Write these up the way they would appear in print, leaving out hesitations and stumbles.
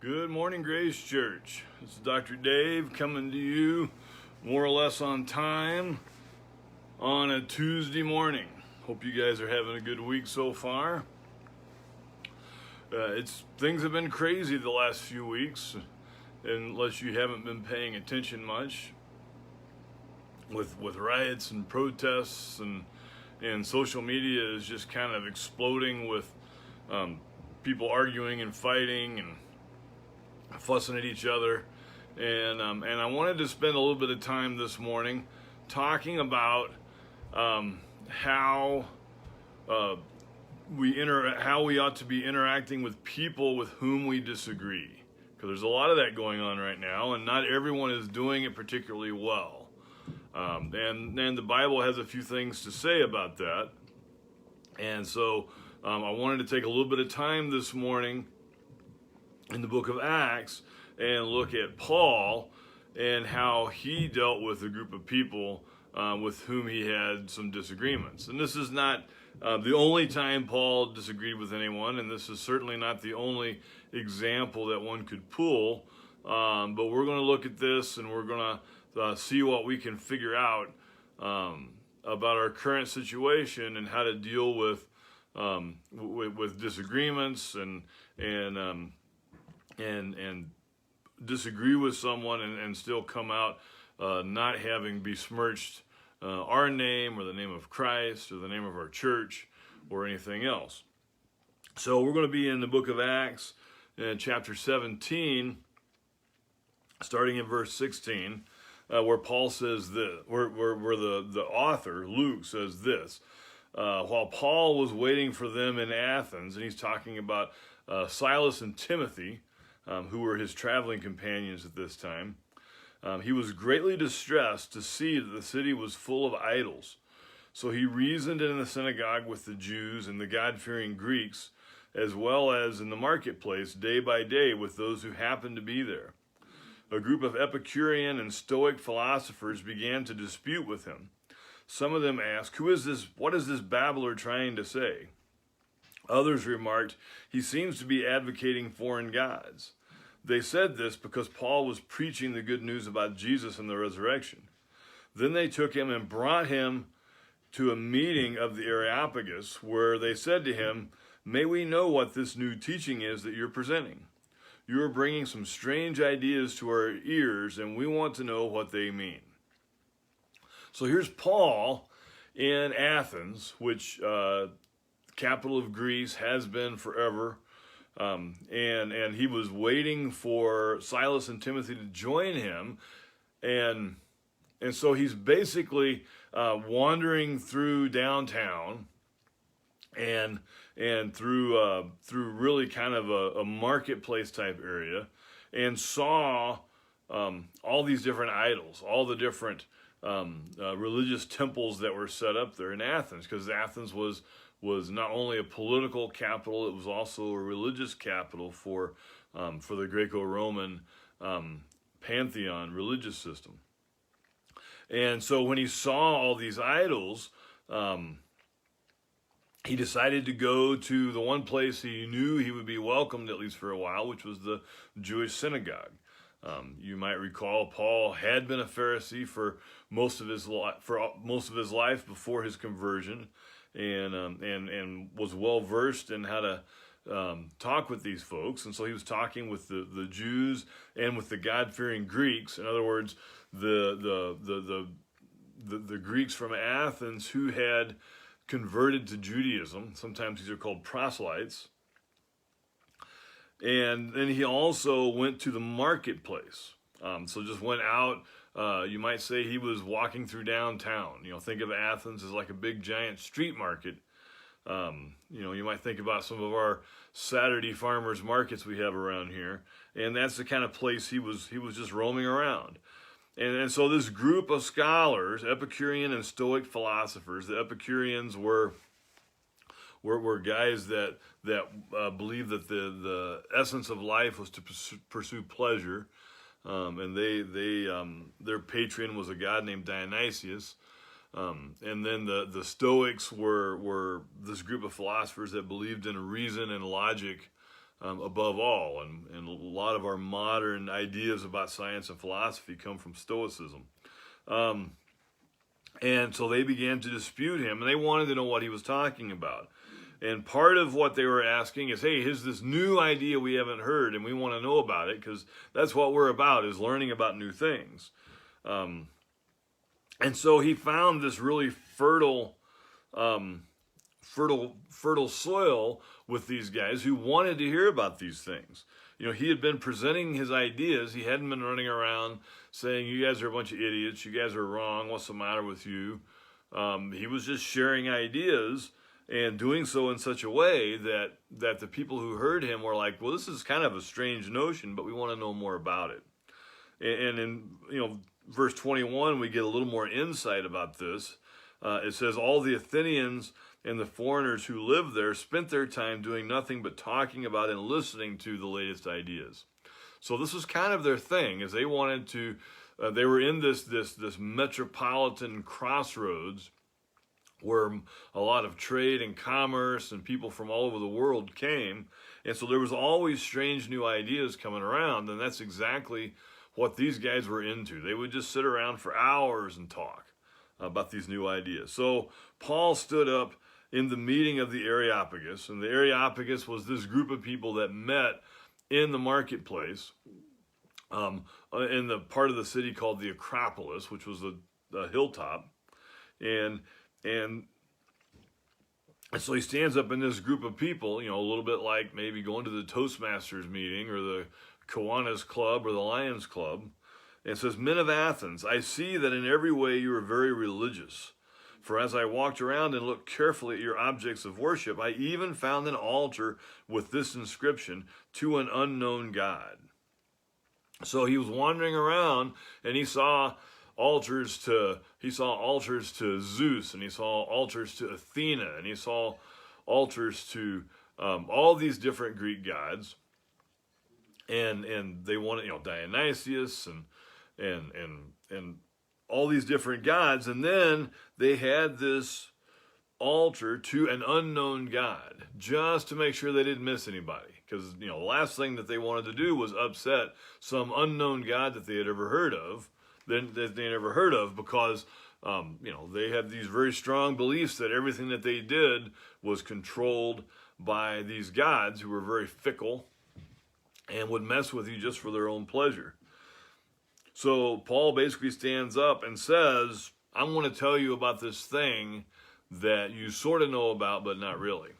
Good morning, Grace Church. This is Dr. Dave coming to you more or less on time on a Tuesday morning. Hope you guys are having a good week so far. Things have been crazy the last few weeks, unless you haven't been paying attention much, with riots and protests and social media is just kind of exploding with people arguing and fighting and fussing at each other, and I wanted to spend a little bit of time this morning talking about how we ought to be interacting with people with whom we disagree, because there's a lot of that going on right now, and not everyone is doing it particularly well. And the Bible has a few things to say about that, and so I wanted to take a little bit of time this morning in the book of Acts and look at Paul and how he dealt with a group of people with whom he had some disagreements. And this is not the only time Paul disagreed with anyone, and this is certainly not the only example that one could pull, but we're going to look at this and we're going to see what we can figure out about our current situation and how to deal with disagreements and disagree with someone and still come out not having besmirched our name or the name of Christ or the name of our church or anything else. So we're going to be in the book of Acts in chapter 17, starting in verse 16, where Paul says this, where the author, Luke, says this. While Paul was waiting for them in Athens, and he's talking about Silas and Timothy, who were his traveling companions at this time, he was greatly distressed to see that the city was full of idols. So he reasoned in the synagogue with the Jews and the God-fearing Greeks, as well as in the marketplace day by day with those who happened to be there. A group of Epicurean and Stoic philosophers began to dispute with him. Some of them asked, "Who is this? What is this babbler trying to say?" Others remarked, "He seems to be advocating foreign gods." They said this because Paul was preaching the good news about Jesus and the resurrection. Then they took him and brought him to a meeting of the Areopagus, where they said to him, "May we know what this new teaching is that you're presenting? You are bringing some strange ideas to our ears, and we want to know what they mean." So here's Paul in Athens, which capital of Greece has been forever. And he was waiting for Silas and Timothy to join him, and so he's basically wandering through downtown and through really kind of a marketplace type area, and saw all these different idols, all the different religious temples that were set up there in Athens, because Athens was not only a political capital, it was also a religious capital for the Greco-Roman pantheon religious system. And so when he saw all these idols, he decided to go to the one place he knew he would be welcomed, at least for a while, which was the Jewish synagogue. You might recall Paul had been a Pharisee for most of his life before his conversion, and was well versed in how to talk with these folks. And so he was talking with the Jews and with the God-fearing Greeks. In other words, the Greeks from Athens who had converted to Judaism. Sometimes these are called proselytes. And then he also went to the marketplace. So just went out. You might say he was walking through downtown. Think of Athens as like a big giant street market. You might think about some of our Saturday farmers markets we have around here, and that's the kind of place he was just roaming around. And so this group of scholars, Epicurean and Stoic philosophers, the Epicureans were guys that believed that the essence of life was to pursue pleasure. And their patron was a god named Dionysius. And then the Stoics were this group of philosophers that believed in reason and logic above all. And a lot of our modern ideas about science and philosophy come from Stoicism. And so they began to dispute him, and they wanted to know what he was talking about. And part of what they were asking is, hey, here's this new idea we haven't heard, and we want to know about it, because that's what we're about, is learning about new things. And so he found this really fertile soil with these guys who wanted to hear about these things. You know, he had been presenting his ideas. He hadn't been running around saying, you guys are a bunch of idiots, you guys are wrong, what's the matter with you? He was just sharing ideas and doing so in such a way that the people who heard him were like, well, this is kind of a strange notion, but we want to know more about it. And in verse 21, we get a little more insight about this. It says, all the Athenians and the foreigners who lived there spent their time doing nothing but talking about and listening to the latest ideas. So this was kind of their thing, is they wanted to, they were in this metropolitan crossroads where a lot of trade and commerce and people from all over the world came. And so there was always strange new ideas coming around, and that's exactly what these guys were into. They would just sit around for hours and talk about these new ideas. So Paul stood up in the meeting of the Areopagus, and the Areopagus was this group of people that met in the marketplace in the part of the city called the Acropolis, which was the hilltop. And so he stands up in this group of people, a little bit like maybe going to the Toastmasters meeting or the Kiwanis Club or the Lions Club, and says, men of Athens, I see that in every way you are very religious. For as I walked around and looked carefully at your objects of worship, I even found an altar with this inscription, to an unknown God. So he was wandering around and he saw altars to Zeus, and he saw altars to Athena, and he saw altars to all these different Greek gods. And they wanted, Dionysius and all these different gods. And then they had this altar to an unknown God, just to make sure they didn't miss anybody. Because, the last thing that they wanted to do was upset some unknown God that they had ever heard of, because, they had these very strong beliefs that everything that they did was controlled by these gods who were very fickle and would mess with you just for their own pleasure. So Paul basically stands up and says, I want to tell you about this thing that you sort of know about, but not really.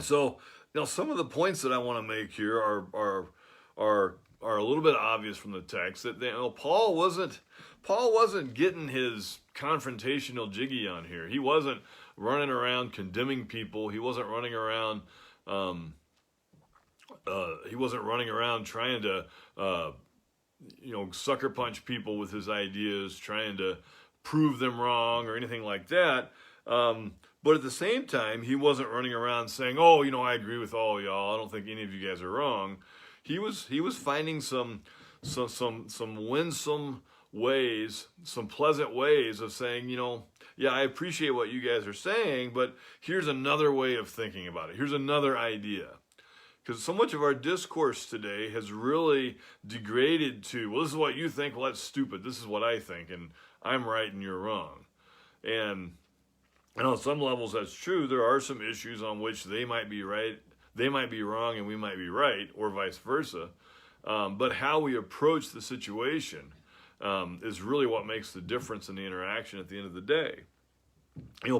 So, some of the points that I want to make here are a little bit obvious from the text. That Paul wasn't getting his confrontational jiggy on here. He wasn't running around condemning people. He wasn't running around. He wasn't running around trying to, sucker punch people with his ideas, trying to prove them wrong or anything like that. But at the same time, he wasn't running around saying, "Oh, I agree with all of y'all. I don't think any of you guys are wrong." He was finding some winsome ways, some pleasant ways of saying, yeah, I appreciate what you guys are saying, but here's another way of thinking about it. Here's another idea. Because so much of our discourse today has really degraded to, well, this is what you think, well, that's stupid. This is what I think, and I'm right and you're wrong. And on some levels that's true. There are some issues on which they might be right, they might be wrong, and we might be right, or vice versa. But how we approach the situation is really what makes the difference in the interaction at the end of the day.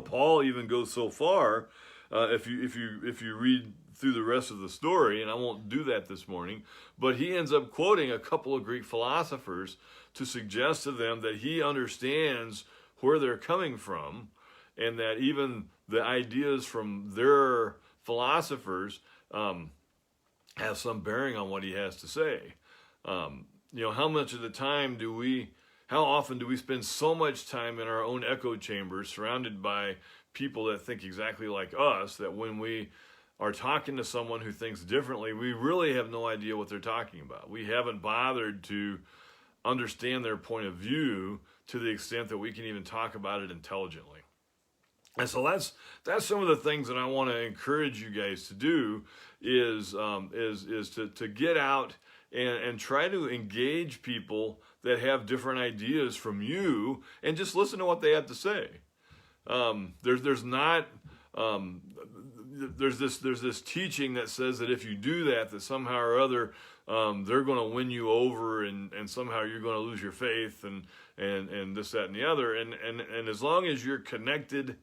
Paul even goes so far, if you read through the rest of the story, and I won't do that this morning, but he ends up quoting a couple of Greek philosophers to suggest to them that he understands where they're coming from, and that even the ideas from their philosophers have some bearing on what he has to say. How much of the time how often do we spend so much time in our own echo chambers surrounded by people that think exactly like us, that when we are talking to someone who thinks differently, we really have no idea what they're talking about. We haven't bothered to understand their point of view to the extent that we can even talk about it intelligently. And so that's some of the things that I want to encourage you guys to do, is to get out and try to engage people that have different ideas from you, and just listen to what they have to say. There's not there's this teaching that says that if you do that somehow or other they're going to win you over, and somehow you're going to lose your faith, and this, that, and the other. And as long as you're connected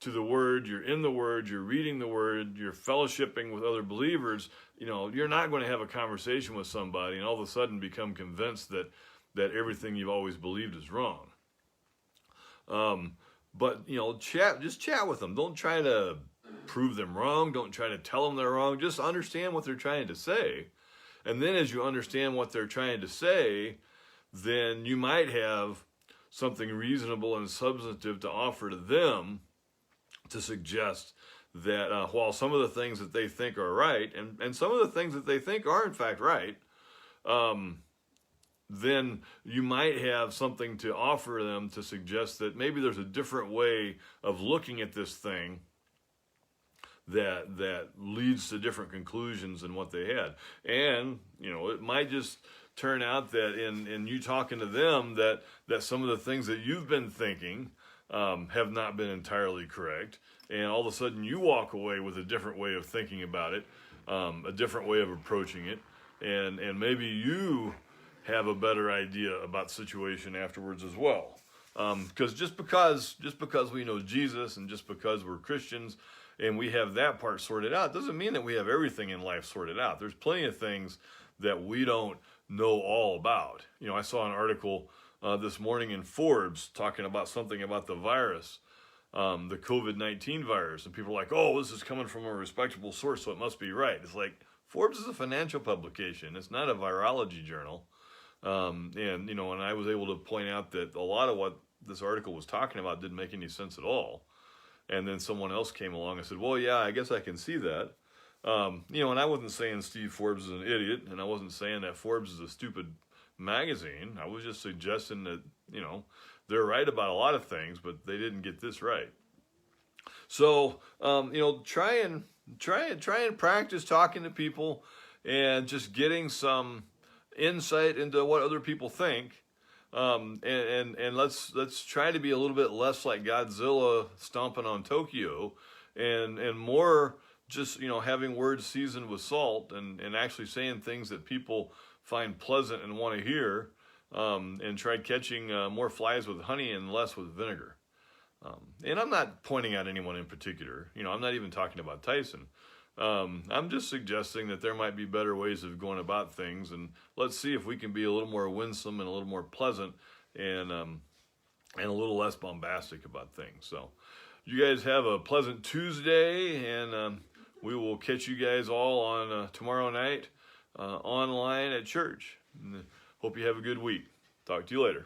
to the Word, you're in the Word, you're reading the Word, you're fellowshipping with other believers, you're not going to have a conversation with somebody and all of a sudden become convinced that everything you've always believed is wrong. But just chat with them. Don't try to prove them wrong. Don't try to tell them they're wrong. Just understand what they're trying to say. And then as you understand what they're trying to say, then you might have something reasonable and substantive to offer to them, to suggest that while some of the things that they think are right, and some of the things that they think are in fact right, then you might have something to offer them to suggest that maybe there's a different way of looking at this thing that leads to different conclusions than what they had. And, it might just turn out that in you talking to them that some of the things that you've been thinking have not been entirely correct, and all of a sudden you walk away with a different way of thinking about it, a different way of approaching it, and maybe you have a better idea about the situation afterwards as well. Because just because we know Jesus, and just because we're Christians and we have that part sorted out, doesn't mean that we have everything in life sorted out. There's plenty of things that we don't know all about. I saw an article this morning in Forbes talking about something about the virus, the COVID-19 virus, and people are like, oh, this is coming from a respectable source, so it must be right. It's like, Forbes is a financial publication. It's not a virology journal. And I was able to point out that a lot of what this article was talking about didn't make any sense at all. And then someone else came along and said, well, yeah, I guess I can see that. And I wasn't saying Steve Forbes is an idiot, and I wasn't saying that Forbes is a stupid magazine. I was just suggesting that, they're right about a lot of things, but they didn't get this right. So, try and practice talking to people and just getting some insight into what other people think. And let's try to be a little bit less like Godzilla stomping on Tokyo, and more just, having words seasoned with salt, and actually saying things that people find pleasant and want to hear, and try catching more flies with honey and less with vinegar. And I'm not pointing out anyone in particular. I'm not even talking about Tyson. I'm just suggesting that there might be better ways of going about things, and let's see if we can be a little more winsome and a little more pleasant, and a little less bombastic about things. So you guys have a pleasant Tuesday, and we will catch you guys all on tomorrow night online at church. Hope you have a good week. Talk to you later.